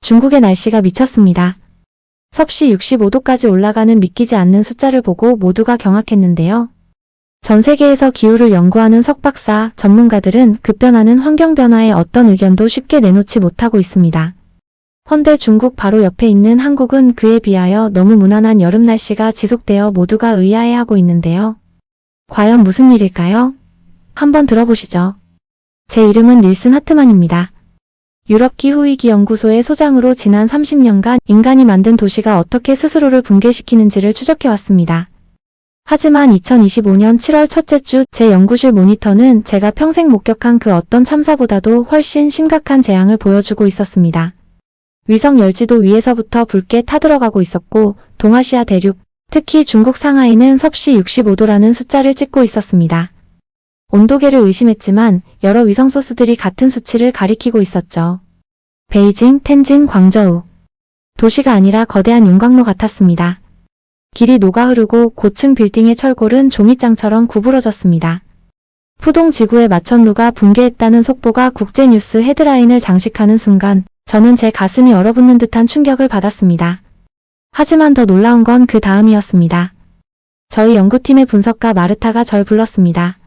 중국의 날씨가 미쳤습니다. 섭씨 65도까지 올라가는 믿기지 않는 숫자를 보고 모두가 경악했는데요. 전 세계에서 기후를 연구하는 석박사 전문가들은 급변하는 환경 변화에 어떤 의견도 쉽게 내놓지 못하고 있습니다. 헌데 중국 바로 옆에 있는 한국은 그에 비하여 너무 무난한 여름 날씨가 지속되어 모두가 의아해하고 있는데요. 과연 무슨 일일까요? 한번 들어보시죠. 제 이름은 닐슨 하트만입니다. 유럽 기후위기 연구소의 소장으로 지난 30년간 인간이 만든 도시가 어떻게 스스로를 붕괴시키는지를 추적해왔습니다. 하지만 2025년 7월 첫째 주 제 연구실 모니터는 제가 평생 목격한 그 어떤 참사보다도 훨씬 심각한 재앙을 보여주고 있었습니다. 위성 열지도 위에서부터 붉게 타들어가고 있었고 동아시아 대륙, 특히 중국 상하이는 섭씨 65도라는 숫자를 찍고 있었습니다. 온도계를 의심했지만 여러 위성 소스들이 같은 수치를 가리키고 있었죠. 베이징, 텐진, 광저우. 도시가 아니라 거대한 용광로 같았습니다. 길이 녹아 흐르고 고층 빌딩의 철골은 종이장처럼 구부러졌습니다. 푸동 지구의 마천루가 붕괴했다는 속보가 국제뉴스 헤드라인을 장식하는 순간 저는 제 가슴이 얼어붙는 듯한 충격을 받았습니다. 하지만 더 놀라운 건 그 다음이었습니다. 저희 연구팀의 분석가 마르타가 절 불렀습니다.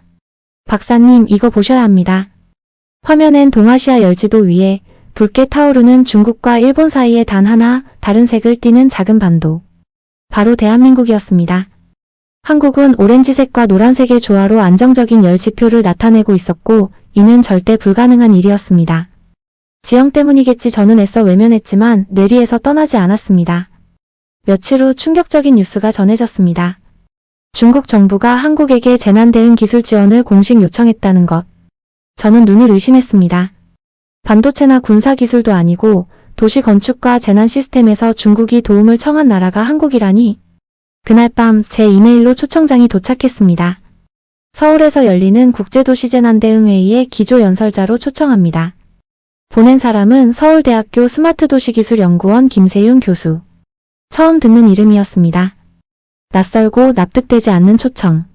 박사님, 이거 보셔야 합니다. 화면엔 동아시아 열지도 위에 붉게 타오르는 중국과 일본 사이에 단 하나 다른 색을 띠는 작은 반도. 바로 대한민국이었습니다. 한국은 오렌지색과 노란색의 조화로 안정적인 열 지표를 나타내고 있었고 이는 절대 불가능한 일이었습니다. 지형 때문이겠지 저는 애써 외면했지만 뇌리에서 떠나지 않았습니다. 며칠 후 충격적인 뉴스가 전해졌습니다. 중국 정부가 한국에게 재난 대응 기술 지원을 공식 요청했다는 것. 저는 눈을 의심했습니다. 반도체나 군사 기술도 아니고 도시 건축과 재난 시스템에서 중국이 도움을 청한 나라가 한국이라니. 그날 밤 제 이메일로 초청장이 도착했습니다. 서울에서 열리는 국제도시재난대응회의의 기조연설자로 초청합니다. 보낸 사람은 서울대학교 스마트도시기술연구원 김세윤 교수. 처음 듣는 이름이었습니다. 낯설고 납득되지 않는 초청.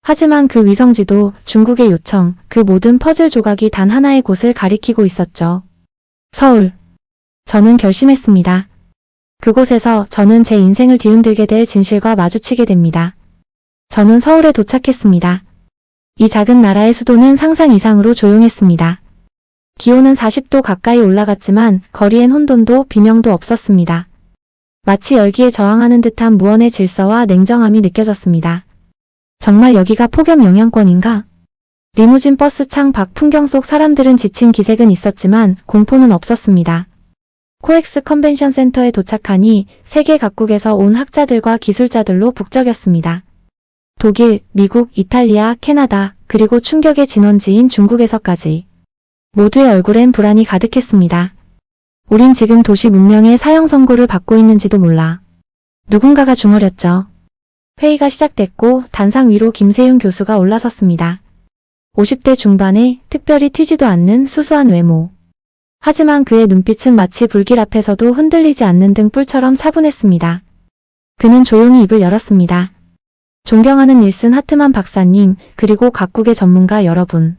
하지만 그 위성지도, 중국의 요청, 그 모든 퍼즐 조각이 단 하나의 곳을 가리키고 있었죠. 서울. 저는 결심했습니다. 그곳에서 저는 제 인생을 뒤흔들게 될 진실과 마주치게 됩니다. 저는 서울에 도착했습니다. 이 작은 나라의 수도는 상상 이상으로 조용했습니다. 기온은 40도 가까이 올라갔지만 거리엔 혼돈도 비명도 없었습니다. 마치 열기에 저항하는 듯한 무언의 질서와 냉정함이 느껴졌습니다. 정말 여기가 폭염 영향권인가? 리무진 버스 창 밖 풍경 속 사람들은 지친 기색은 있었지만 공포는 없었습니다. 코엑스 컨벤션 센터에 도착하니 세계 각국에서 온 학자들과 기술자들로 북적였습니다. 독일, 미국, 이탈리아, 캐나다, 그리고 충격의 진원지인 중국에서까지. 모두의 얼굴엔 불안이 가득했습니다. 우린 지금 도시 문명의 사형 선고를 받고 있는지도 몰라. 누군가가 중얼였죠. 회의가 시작됐고 단상 위로 김세윤 교수가 올라섰습니다. 50대 중반에 특별히 튀지도 않는 수수한 외모. 하지만 그의 눈빛은 마치 불길 앞에서도 흔들리지 않는 등불처럼 차분했습니다. 그는 조용히 입을 열었습니다. 존경하는 닐슨 하트만 박사님, 그리고 각국의 전문가 여러분.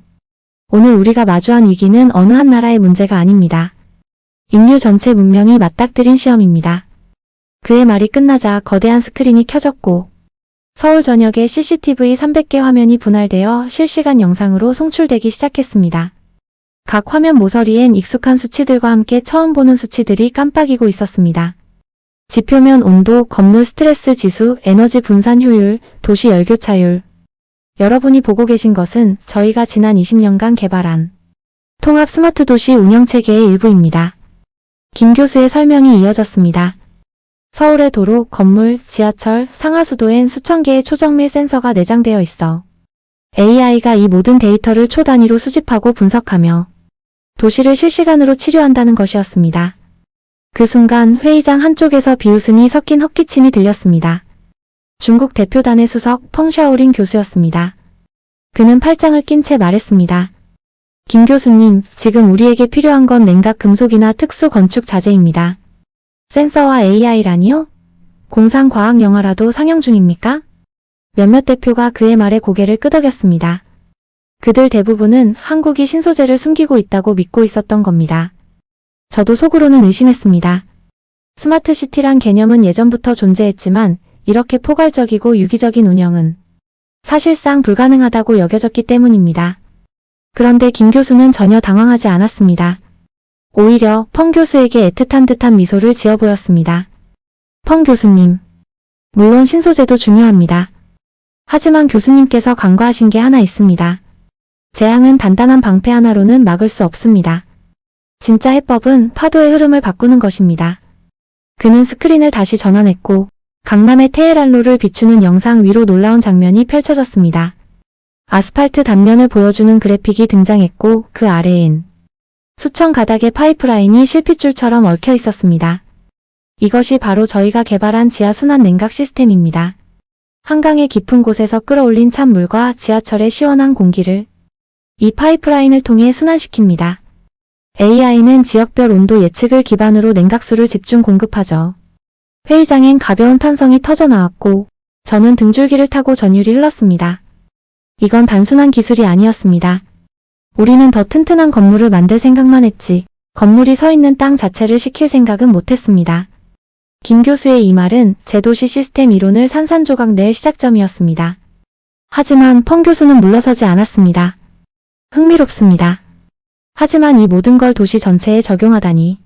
오늘 우리가 마주한 위기는 어느 한 나라의 문제가 아닙니다. 인류 전체 문명이 맞닥뜨린 시험입니다. 그의 말이 끝나자 거대한 스크린이 켜졌고 서울 전역에 CCTV 300개 화면이 분할되어 실시간 영상으로 송출되기 시작했습니다. 각 화면 모서리엔 익숙한 수치들과 함께 처음 보는 수치들이 깜빡이고 있었습니다. 지표면 온도, 건물 스트레스 지수, 에너지 분산 효율, 도시 열교차율. 여러분이 보고 계신 것은 저희가 지난 20년간 개발한 통합 스마트 도시 운영체계의 일부입니다. 김 교수의 설명이 이어졌습니다. 서울의 도로, 건물, 지하철, 상하수도엔 수천 개의 초정밀 센서가 내장되어 있어 AI가 이 모든 데이터를 초 단위로 수집하고 분석하며 도시를 실시간으로 치료한다는 것이었습니다. 그 순간 회의장 한쪽에서 비웃음이 섞인 헛기침이 들렸습니다. 중국 대표단의 수석 펑샤오링 교수였습니다. 그는 팔짱을 낀 채 말했습니다. 김 교수님, 지금 우리에게 필요한 건 냉각 금속이나 특수 건축 자재입니다. 센서와 AI라니요? 공상 과학 영화라도 상영 중입니까? 몇몇 대표가 그의 말에 고개를 끄덕였습니다. 그들 대부분은 한국이 신소재를 숨기고 있다고 믿고 있었던 겁니다. 저도 속으로는 의심했습니다. 스마트시티란 개념은 예전부터 존재했지만 이렇게 포괄적이고 유기적인 운영은 사실상 불가능하다고 여겨졌기 때문입니다. 그런데 김 교수는 전혀 당황하지 않았습니다. 오히려 펑 교수에게 애틋한 듯한 미소를 지어 보였습니다. 펑 교수님, 물론 신소재도 중요합니다. 하지만 교수님께서 간과하신 게 하나 있습니다. 재앙은 단단한 방패 하나로는 막을 수 없습니다. 진짜 해법은 파도의 흐름을 바꾸는 것입니다. 그는 스크린을 다시 전환했고 강남의 테헤란로를 비추는 영상 위로 놀라운 장면이 펼쳐졌습니다. 아스팔트 단면을 보여주는 그래픽이 등장했고 그 아래엔 수천 가닥의 파이프라인이 실핏줄처럼 얽혀 있었습니다. 이것이 바로 저희가 개발한 지하 순환 냉각 시스템입니다. 한강의 깊은 곳에서 끌어올린 찬물과 지하철의 시원한 공기를 이 파이프라인을 통해 순환시킵니다. AI는 지역별 온도 예측을 기반으로 냉각수를 집중 공급하죠. 회의장엔 가벼운 탄성이 터져 나왔고 저는 등줄기를 타고 전율이 흘렀습니다. 이건 단순한 기술이 아니었습니다. 우리는 더 튼튼한 건물을 만들 생각만 했지 건물이 서 있는 땅 자체를 식힐 생각은 못했습니다. 김 교수의 이 말은 제도시 시스템 이론을 산산조각 낼 시작점이었습니다. 하지만 펑 교수는 물러서지 않았습니다. 흥미롭습니다. 하지만 이 모든 걸 도시 전체에 적용하다니.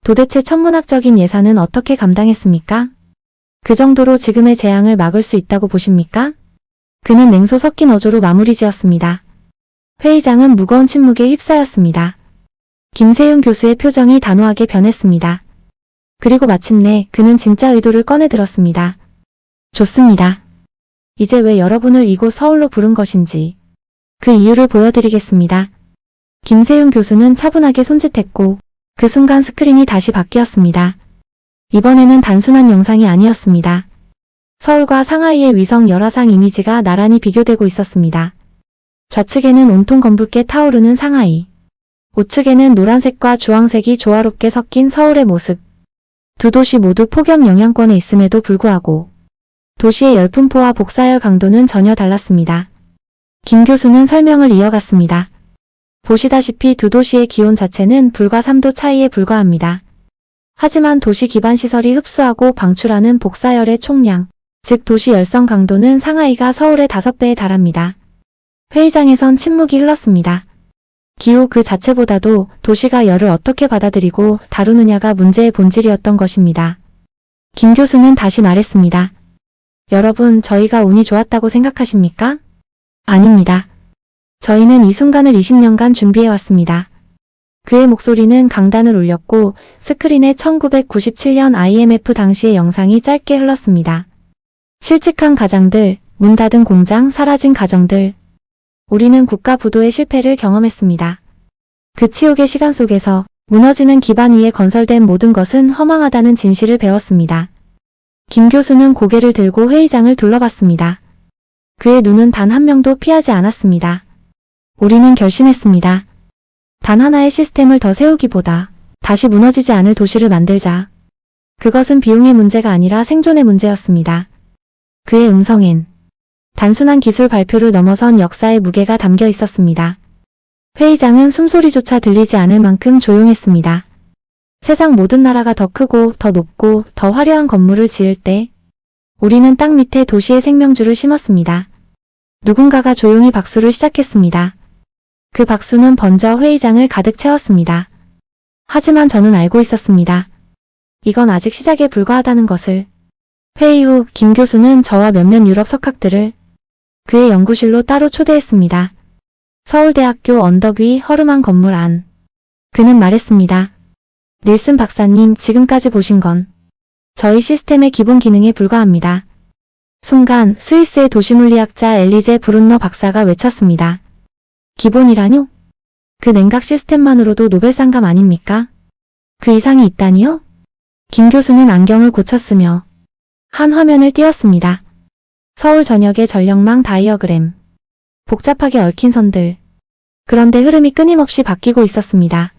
도대체 천문학적인 예산은 어떻게 감당했습니까? 그 정도로 지금의 재앙을 막을 수 있다고 보십니까? 그는 냉소 섞인 어조로 마무리 지었습니다. 회의장은 무거운 침묵에 휩싸였습니다. 김세윤 교수의 표정이 단호하게 변했습니다. 그리고 마침내 그는 진짜 의도를 꺼내 들었습니다. 좋습니다. 이제 왜 여러분을 이곳 서울로 부른 것인지 그 이유를 보여드리겠습니다. 김세윤 교수는 차분하게 손짓했고 그 순간 스크린이 다시 바뀌었습니다. 이번에는 단순한 영상이 아니었습니다. 서울과 상하이의 위성 열화상 이미지가 나란히 비교되고 있었습니다. 좌측에는 온통 검붉게 타오르는 상하이, 우측에는 노란색과 주황색이 조화롭게 섞인 서울의 모습. 두 도시 모두 폭염 영향권에 있음에도 불구하고 도시의 열풍포와 복사열 강도는 전혀 달랐습니다. 김 교수는 설명을 이어갔습니다. 보시다시피 두 도시의 기온 자체는 불과 3도 차이에 불과합니다. 하지만 도시 기반 시설이 흡수하고 방출하는 복사열의 총량, 즉 도시 열성 강도는 상하이가 서울의 5배에 달합니다. 회의장에선 침묵이 흘렀습니다. 기후 그 자체보다도 도시가 열을 어떻게 받아들이고 다루느냐가 문제의 본질이었던 것입니다. 김 교수는 다시 말했습니다. 여러분, 저희가 운이 좋았다고 생각하십니까? 아닙니다. 저희는 이 순간을 20년간 준비해왔습니다. 그의 목소리는 강단을 울렸고 스크린에 1997년 IMF 당시의 영상이 짧게 흘렀습니다. 실직한 가장들, 문 닫은 공장, 사라진 가정들. 우리는 국가 부도의 실패를 경험했습니다. 그 치욕의 시간 속에서 무너지는 기반 위에 건설된 모든 것은 허망하다는 진실을 배웠습니다. 김 교수는 고개를 들고 회의장을 둘러봤습니다. 그의 눈은 단 한 명도 피하지 않았습니다. 우리는 결심했습니다. 단 하나의 시스템을 더 세우기보다 다시 무너지지 않을 도시를 만들자. 그것은 비용의 문제가 아니라 생존의 문제였습니다. 그의 음성엔 단순한 기술 발표를 넘어선 역사의 무게가 담겨 있었습니다. 회의장은 숨소리조차 들리지 않을 만큼 조용했습니다. 세상 모든 나라가 더 크고 더 높고 더 화려한 건물을 지을 때 우리는 땅 밑에 도시의 생명줄을 심었습니다. 누군가가 조용히 박수를 시작했습니다. 그 박수는 번져 회의장을 가득 채웠습니다. 하지만 저는 알고 있었습니다. 이건 아직 시작에 불과하다는 것을. 회의 후 김 교수는 저와 몇몇 유럽 석학들을 그의 연구실로 따로 초대했습니다. 서울대학교 언덕 위 허름한 건물 안. 그는 말했습니다. 닐슨 박사님, 지금까지 보신 건 저희 시스템의 기본 기능에 불과합니다. 순간 스위스의 도시물리학자 엘리제 브룬너 박사가 외쳤습니다. 기본이라뇨? 그 냉각 시스템만으로도 노벨상감 아닙니까? 그 이상이 있다니요? 김 교수는 안경을 고쳤으며 한 화면을 띄웠습니다. 서울 전역의 전력망 다이어그램. 복잡하게 얽힌 선들. 그런데 흐름이 끊임없이 바뀌고 있었습니다.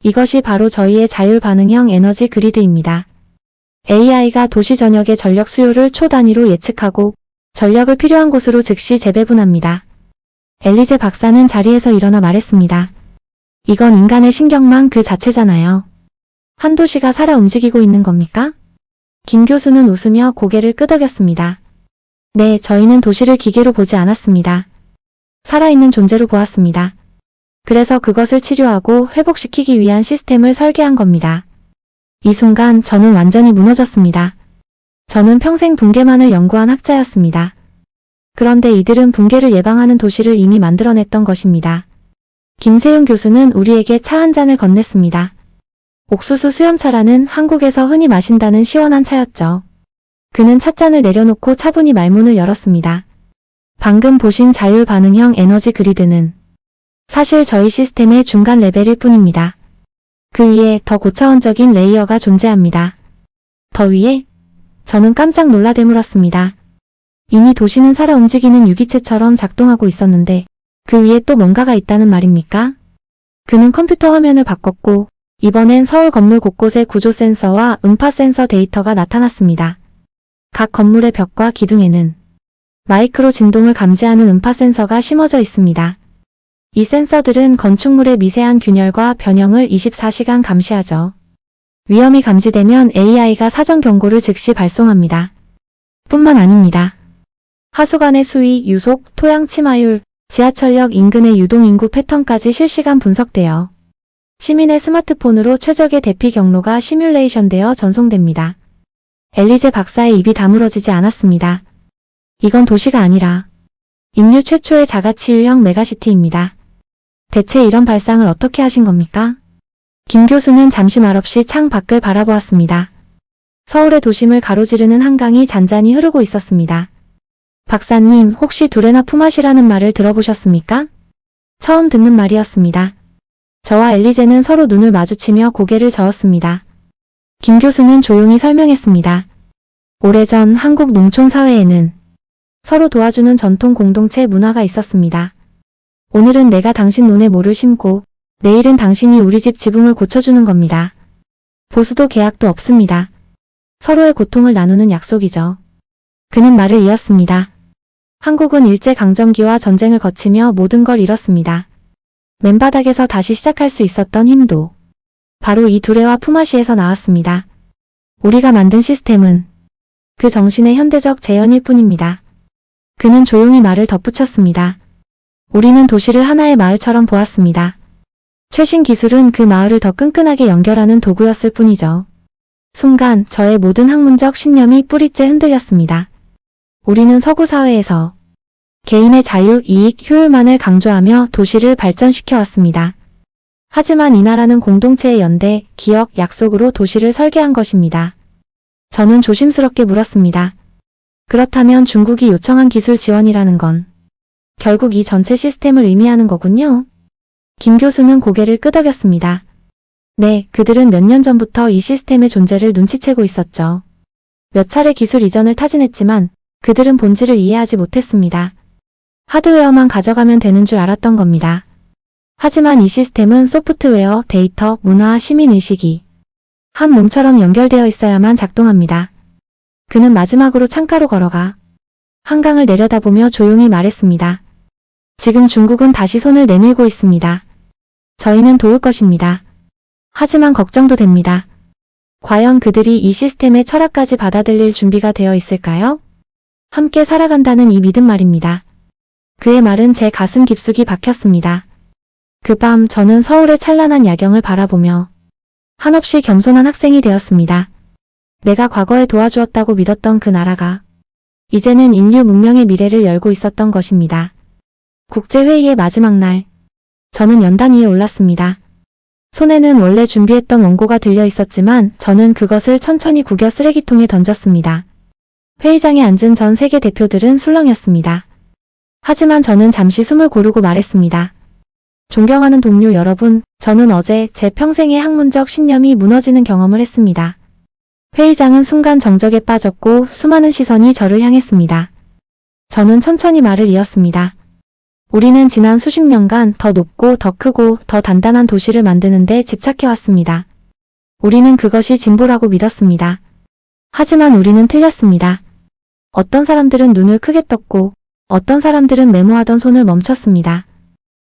이것이 바로 저희의 자율 반응형 에너지 그리드입니다. AI가 도시 전역의 전력 수요를 초 단위로 예측하고 전력을 필요한 곳으로 즉시 재배분합니다. 엘리제 박사는 자리에서 일어나 말했습니다. 이건 인간의 신경망 그 자체잖아요. 한 도시가 살아 움직이고 있는 겁니까? 김 교수는 웃으며 고개를 끄덕였습니다. 네, 저희는 도시를 기계로 보지 않았습니다. 살아있는 존재로 보았습니다. 그래서 그것을 치료하고 회복시키기 위한 시스템을 설계한 겁니다. 이 순간 저는 완전히 무너졌습니다. 저는 평생 붕괴만을 연구한 학자였습니다. 그런데 이들은 붕괴를 예방하는 도시를 이미 만들어냈던 것입니다. 김세윤 교수는 우리에게 차 한 잔을 건넸습니다. 옥수수 수염차라는 한국에서 흔히 마신다는 시원한 차였죠. 그는 찻잔을 내려놓고 차분히 말문을 열었습니다. 방금 보신 자율 반응형 에너지 그리드는 사실 저희 시스템의 중간 레벨일 뿐입니다. 그 위에 더 고차원적인 레이어가 존재합니다. 더 위에? 저는 깜짝 놀라 되물었습니다. 이미 도시는 살아 움직이는 유기체처럼 작동하고 있었는데 그 위에 또 뭔가가 있다는 말입니까? 그는 컴퓨터 화면을 바꿨고 이번엔 서울 건물 곳곳에 구조 센서와 음파 센서 데이터가 나타났습니다. 각 건물의 벽과 기둥에는 마이크로 진동을 감지하는 음파 센서가 심어져 있습니다. 이 센서들은 건축물의 미세한 균열과 변형을 24시간 감시하죠. 위험이 감지되면 AI가 사전 경고를 즉시 발송합니다. 뿐만 아닙니다. 하수관의 수위, 유속, 토양 침하율, 지하철역 인근의 유동인구 패턴까지 실시간 분석되어 시민의 스마트폰으로 최적의 대피 경로가 시뮬레이션되어 전송됩니다. 엘리제 박사의 입이 다물어지지 않았습니다. 이건 도시가 아니라 인류 최초의 자가치유형 메가시티입니다. 대체 이런 발상을 어떻게 하신 겁니까? 김 교수는 잠시 말없이 창 밖을 바라보았습니다. 서울의 도심을 가로지르는 한강이 잔잔히 흐르고 있었습니다. 박사님, 혹시 두레나 푸맛이라는 말을 들어보셨습니까? 처음 듣는 말이었습니다. 저와 엘리제는 서로 눈을 마주치며 고개를 저었습니다. 김 교수는 조용히 설명했습니다. 오래전 한국 농촌 사회에는 서로 도와주는 전통 공동체 문화가 있었습니다. 오늘은 내가 당신 논에 모를 심고 내일은 당신이 우리 집 지붕을 고쳐주는 겁니다. 보수도 계약도 없습니다. 서로의 고통을 나누는 약속이죠. 그는 말을 이었습니다. 한국은 일제강점기와 전쟁을 거치며 모든 걸 잃었습니다. 맨바닥에서 다시 시작할 수 있었던 힘도 바로 이 두레와 푸마시에서 나왔습니다. 우리가 만든 시스템은 그 정신의 현대적 재현일 뿐입니다. 그는 조용히 말을 덧붙였습니다. 우리는 도시를 하나의 마을처럼 보았습니다. 최신 기술은 그 마을을 더 끈끈하게 연결하는 도구였을 뿐이죠. 순간 저의 모든 학문적 신념이 뿌리째 흔들렸습니다. 우리는 서구 사회에서 개인의 자유, 이익, 효율만을 강조하며 도시를 발전시켜왔습니다. 하지만 이 나라는 공동체의 연대, 기억, 약속으로 도시를 설계한 것입니다. 저는 조심스럽게 물었습니다. 그렇다면 중국이 요청한 기술 지원이라는 건 결국 이 전체 시스템을 의미하는 거군요. 김 교수는 고개를 끄덕였습니다. 네, 그들은 몇 년 전부터 이 시스템의 존재를 눈치채고 있었죠. 몇 차례 기술 이전을 타진했지만 그들은 본질을 이해하지 못했습니다. 하드웨어만 가져가면 되는 줄 알았던 겁니다. 하지만 이 시스템은 소프트웨어, 데이터, 문화, 시민의식이 한 몸처럼 연결되어 있어야만 작동합니다. 그는 마지막으로 창가로 걸어가 한강을 내려다보며 조용히 말했습니다. 지금 중국은 다시 손을 내밀고 있습니다. 저희는 도울 것입니다. 하지만 걱정도 됩니다. 과연 그들이 이 시스템의 철학까지 받아들일 준비가 되어 있을까요? 함께 살아간다는 이 믿음 말입니다. 그의 말은 제 가슴 깊숙이 박혔습니다. 그 밤 저는 서울의 찬란한 야경을 바라보며 한없이 겸손한 학생이 되었습니다. 내가 과거에 도와주었다고 믿었던 그 나라가 이제는 인류 문명의 미래를 열고 있었던 것입니다. 국제회의의 마지막 날, 저는 연단 위에 올랐습니다. 손에는 원래 준비했던 원고가 들려 있었지만 저는 그것을 천천히 구겨 쓰레기통에 던졌습니다. 회의장에 앉은 전 세계 대표들은 술렁였습니다. 하지만 저는 잠시 숨을 고르고 말했습니다. 존경하는 동료 여러분, 저는 어제 제 평생의 학문적 신념이 무너지는 경험을 했습니다. 회의장은 순간 정적에 빠졌고 수많은 시선이 저를 향했습니다. 저는 천천히 말을 이었습니다. 우리는 지난 수십 년간 더 높고 더 크고 더 단단한 도시를 만드는 데 집착해왔습니다. 우리는 그것이 진보라고 믿었습니다. 하지만 우리는 틀렸습니다. 어떤 사람들은 눈을 크게 떴고 어떤 사람들은 메모하던 손을 멈췄습니다.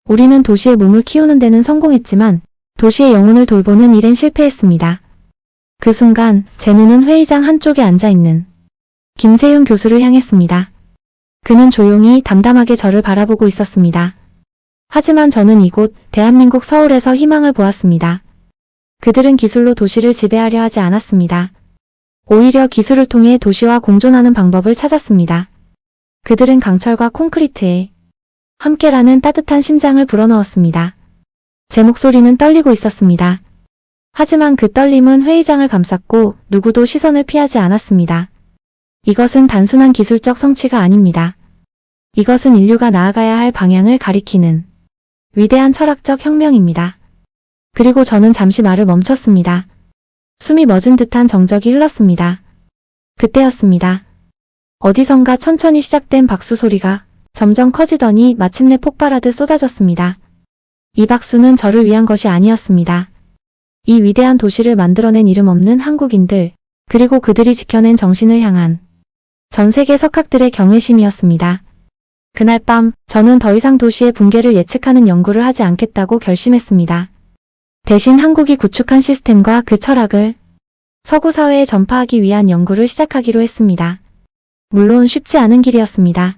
우리는 도시의 몸을 키우는 데는 성공했지만 도시의 영혼을 돌보는 일엔 실패했습니다. 그 순간 제 눈은 회의장 한쪽에 앉아있는 김세윤 교수를 향했습니다. 그는 조용히 담담하게 저를 바라보고 있었습니다. 하지만 저는 이곳 대한민국 서울에서 희망을 보았습니다. 그들은 기술로 도시를 지배하려 하지 않았습니다. 오히려 기술을 통해 도시와 공존하는 방법을 찾았습니다. 그들은 강철과 콘크리트에 함께라는 따뜻한 심장을 불어넣었습니다. 제 목소리는 떨리고 있었습니다. 하지만 그 떨림은 회의장을 감쌌고 누구도 시선을 피하지 않았습니다. 이것은 단순한 기술적 성취가 아닙니다. 이것은 인류가 나아가야 할 방향을 가리키는 위대한 철학적 혁명입니다. 그리고 저는 잠시 말을 멈췄습니다. 숨이 멎은 듯한 정적이 흘렀습니다. 그때였습니다. 어디선가 천천히 시작된 박수 소리가 점점 커지더니 마침내 폭발하듯 쏟아졌습니다. 이 박수는 저를 위한 것이 아니었습니다. 이 위대한 도시를 만들어낸 이름 없는 한국인들, 그리고 그들이 지켜낸 정신을 향한 전 세계 석학들의 경외심이었습니다. 그날 밤 저는 더 이상 도시의 붕괴를 예측하는 연구를 하지 않겠다고 결심했습니다. 대신 한국이 구축한 시스템과 그 철학을 서구 사회에 전파하기 위한 연구를 시작하기로 했습니다. 물론 쉽지 않은 길이었습니다.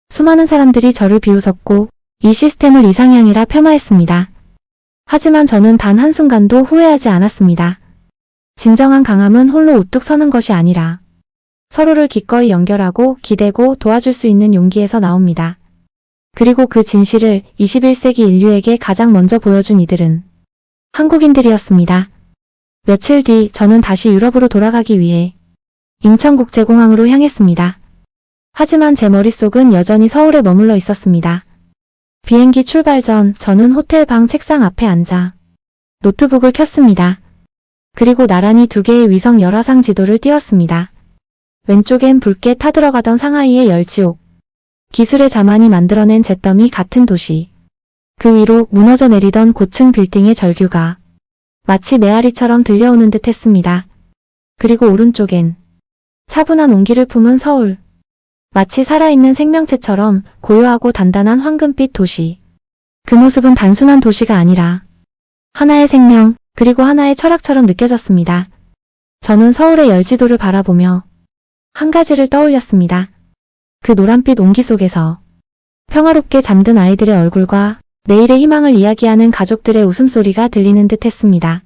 수많은 사람들이 저를 비웃었고 이 시스템을 이상향이라 폄하했습니다. 하지만 저는 단 한순간도 후회하지 않았습니다. 진정한 강함은 홀로 우뚝 서는 것이 아니라 서로를 기꺼이 연결하고 기대고 도와줄 수 있는 용기에서 나옵니다. 그리고 그 진실을 21세기 인류에게 가장 먼저 보여준 이들은 한국인들이었습니다. 며칠 뒤 저는 다시 유럽으로 돌아가기 위해 인천국제공항으로 향했습니다. 하지만 제 머릿속은 여전히 서울에 머물러 있었습니다. 비행기 출발 전 저는 호텔 방 책상 앞에 앉아 노트북을 켰습니다. 그리고 나란히 2개의 위성 열화상 지도를 띄웠습니다. 왼쪽엔 붉게 타들어가던 상하이의 열지옥, 기술의 자만이 만들어낸 잿더미 같은 도시, 그 위로 무너져 내리던 고층 빌딩의 절규가 마치 메아리처럼 들려오는 듯 했습니다. 그리고 오른쪽엔 차분한 온기를 품은 서울, 마치 살아있는 생명체처럼 고요하고 단단한 황금빛 도시. 그 모습은 단순한 도시가 아니라 하나의 생명, 그리고 하나의 철학처럼 느껴졌습니다. 저는 서울의 열지도를 바라보며 한 가지를 떠올렸습니다. 그 노란빛 온기 속에서 평화롭게 잠든 아이들의 얼굴과 내일의 희망을 이야기하는 가족들의 웃음소리가 들리는 듯 했습니다.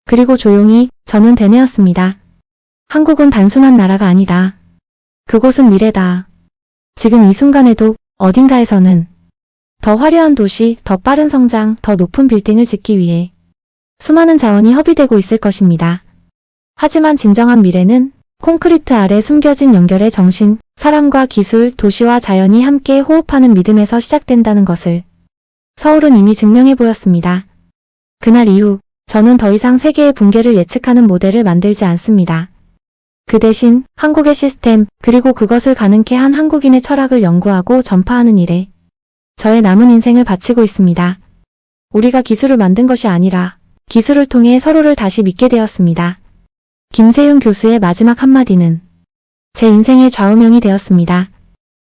그리고 조용히 저는 되뇌었습니다. 한국은 단순한 나라가 아니다. 그곳은 미래다. 지금 이 순간에도 어딘가에서는 더 화려한 도시, 더 빠른 성장, 더 높은 빌딩을 짓기 위해 수많은 자원이 허비되고 있을 것입니다. 하지만 진정한 미래는 콘크리트 아래 숨겨진 연결의 정신, 사람과 기술, 도시와 자연이 함께 호흡하는 믿음에서 시작된다는 것을 서울은 이미 증명해 보였습니다. 그날 이후 저는 더 이상 세계의 붕괴를 예측하는 모델을 만들지 않습니다. 그 대신 한국의 시스템, 그리고 그것을 가능케 한 한국인의 철학을 연구하고 전파하는 일에 저의 남은 인생을 바치고 있습니다. 우리가 기술을 만든 것이 아니라 기술을 통해 서로를 다시 믿게 되었습니다. 김세윤 교수의 마지막 한마디는 제 인생의 좌우명이 되었습니다.